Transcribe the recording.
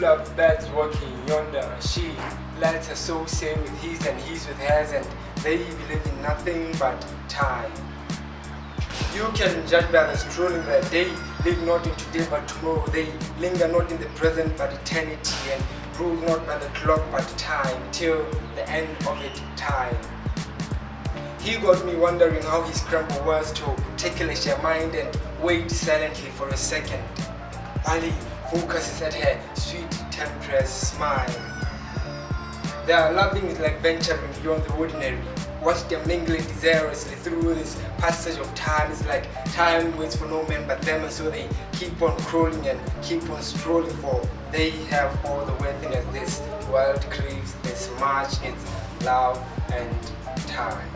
love birds walking yonder. She lets her soul sail with his and his with hers, and they believe in nothing but time. You can judge by the strolling that they live not in today but tomorrow. They linger not in the present but eternity, and rule not by the clock but time, till the end of it time. He got me wondering how he scrambled words to ticklish her mind and wait silently for a second. Ali focuses at her sweet temptress smile. Their loving is like venturing beyond the ordinary. Watch them mingling desirously through this passage of time. Is like time waits for no man but them, and so they keep on crawling and keep on strolling, for they have all the worthiness this world craves. This much it's love and time.